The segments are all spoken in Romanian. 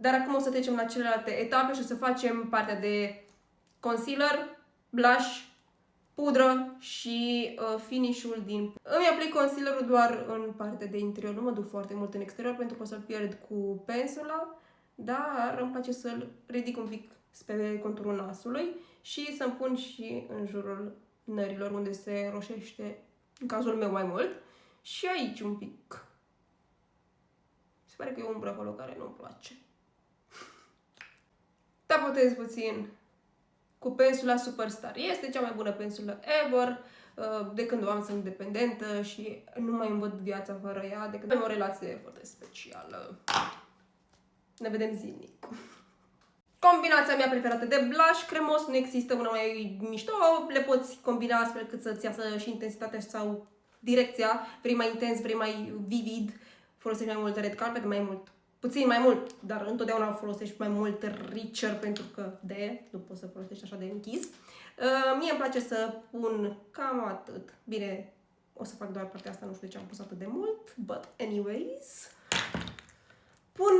Dar acum o să trecem la celelalte etape și o să facem partea de concealer, blush, pudră și finish-ul din... Îmi aplic concealerul doar în partea de interior, nu mă duc foarte mult în exterior pentru că o să-l pierd cu pensula, dar îmi place să-l ridic un pic spre conturul nasului și să-mi pun și în jurul nărilor unde se roșește, în cazul meu mai mult, și aici un pic. Se pare că e o umbră acolo care nu-mi place. Tapotez puțin cu pensula Superstar. Este cea mai bună pensulă ever. De când o am sunt independentă și nu mai îmi văd viața fără ea, de când am o relație foarte specială. Ne vedem zilnic. Combinația mea preferată de blush cremos, nu există una mai mișto, le poți combina astfel cât să-ți iasă și intensitatea sau direcția. Vrei mai intens, vrei mai vivid, folosești mai mult red carpet, mai mult, puțin mai mult, dar întotdeauna folosești mai mult richer pentru că nu poți să folosești așa de închis. Mie îmi place să pun cam atât. Bine, o să fac doar partea asta, nu știu de ce am pus atât de mult, but anyways. Pun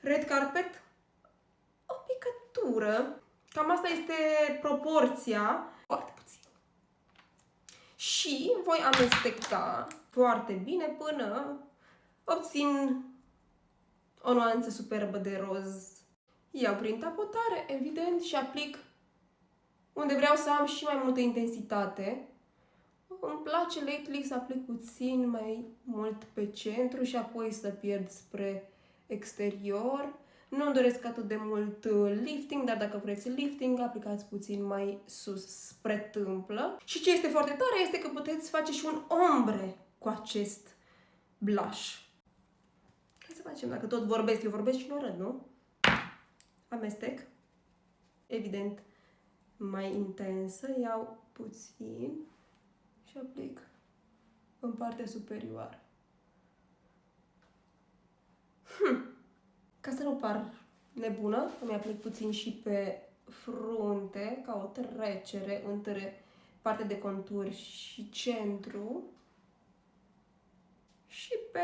red carpet, o picătură, cam asta este proporția, foarte puțin. Și voi amesteca foarte bine până obțin o nuanță superbă de roz. Iau prin tapotare, evident, și aplic unde vreau să am și mai multă intensitate. Îmi place lately să aplic puțin mai mult pe centru și apoi să pierd spre exterior. Nu-mi doresc atât de mult lifting, dar dacă vreți lifting, aplicați puțin mai sus spre tâmplă. Și ce este foarte tare este că puteți face și un ombre cu acest blush. Hai să facem, dacă tot vorbesc, eu vorbesc și nu arăt, nu? Amestec. Evident, mai intensă, iau puțin și aplic în partea superioară. Ca să nu par nebună, îmi aplic puțin și pe frunte, ca o trecere între partea de conturi și centru. Și pe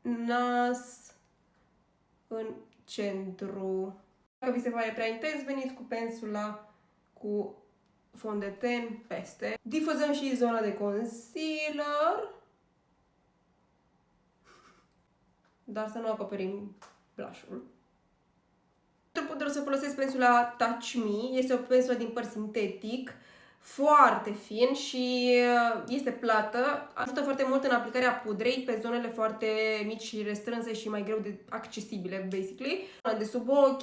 nas în centru. Dacă vi se pare prea intens, veniți cu pensula cu fond de ten peste. Difuzăm și zona de concealer, dar să nu acoperim blush-ul. Pentru pudră o să folosesc pensula Touch Me. Este o pensulă din păr sintetic, foarte fin și este plată. Ajută foarte mult în aplicarea pudrei pe zonele foarte mici și restrânse și mai greu de accesibile, basically. De sub ochi,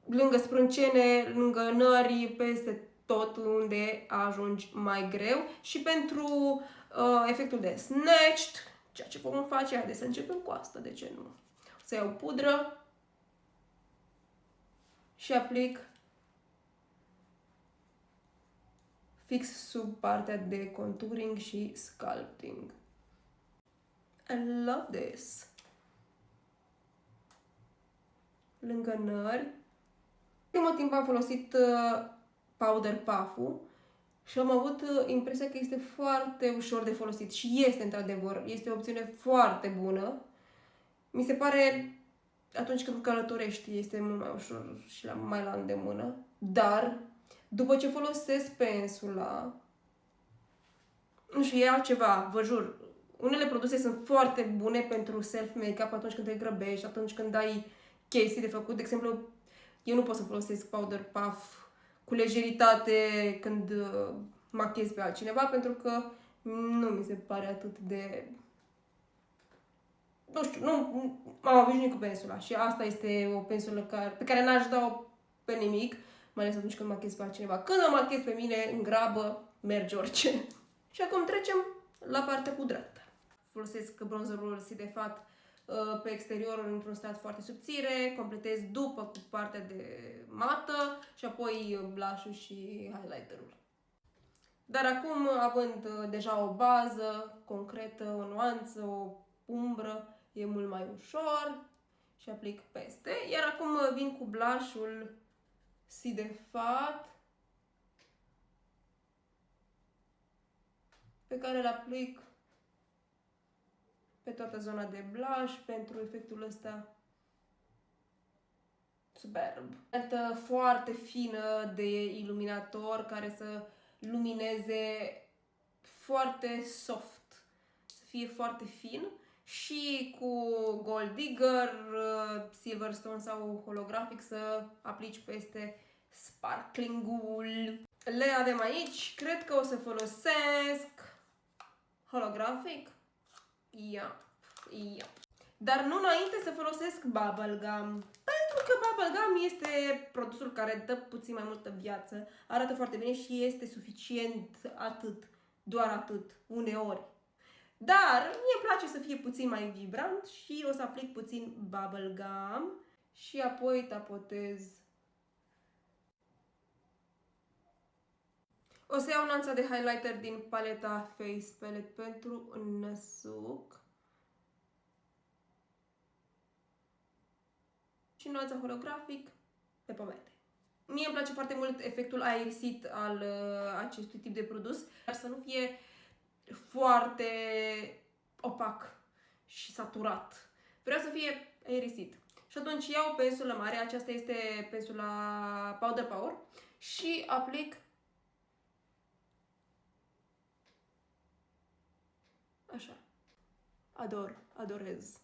lângă sprâncene, lângă nări, peste tot unde ajungi mai greu. Și pentru efectul de snatched, ceea ce vom face, haideți să începem cu asta, de ce nu? O să iau pudră și aplic fix sub partea de contouring și sculpting. I love this! Lângă nări. În ultimul timp am folosit Powder Puff-ul și am avut impresia că este foarte ușor de folosit și este într-adevăr, este o opțiune foarte bună. Mi se pare atunci când călătorești este mult mai ușor și mai la îndemână, dar după ce folosesc pensula, nu știu, e altceva, vă jur. Unele produse sunt foarte bune pentru self-make-up atunci când te grăbești, atunci când ai chestii de făcut. De exemplu, eu nu pot să folosesc Powder Puff cu lejeritate când machez pe altcineva, pentru că nu mi se pare atât de... Nu știu, nu m-am obișnuit cu pensula și asta este o pensulă pe care n-aș da-o pe nimic, mai ales atunci când machez pe altcineva. Când mă machez pe mine, în grabă, merge orice. Și acum trecem la partea pudrată. Folosesc bronzerul Sidefat pe exterior într-un strat foarte subțire, completez după cu partea de mată și apoi blush-ul și highlighterul. Dar acum, având deja o bază concretă, o nuanță, o umbră, e mult mai ușor și aplic peste. Iar acum vin cu blush-ul Sidefat pe care îl aplic pe toată zona de blush pentru efectul ăsta superb. Paleta foarte fină de iluminator care să lumineze foarte soft, să fie foarte fin și cu Gold Digger, Silverstone sau holographic să aplici peste sparkling-ul. Le avem aici, cred că o să folosesc holographic. Dar nu înainte să folosesc bubblegum. Pentru că bubblegum este produsul care dă puțin mai multă viață, arată foarte bine și este suficient atât, doar atât, uneori. Dar mie îmi place să fie puțin mai vibrant și o să aplic puțin bubblegum și apoi tapotez. O să iau nuanța de highlighter din paleta Face Palette pentru năsuc. Și nuanța holographic pe pomete. Mie îmi place foarte mult efectul aerisit al acestui tip de produs, dar să nu fie foarte opac și saturat. Vreau să fie aerisit. Și atunci iau pensulă mare, aceasta este pensula Powder Power, și aplic așa. Adorez.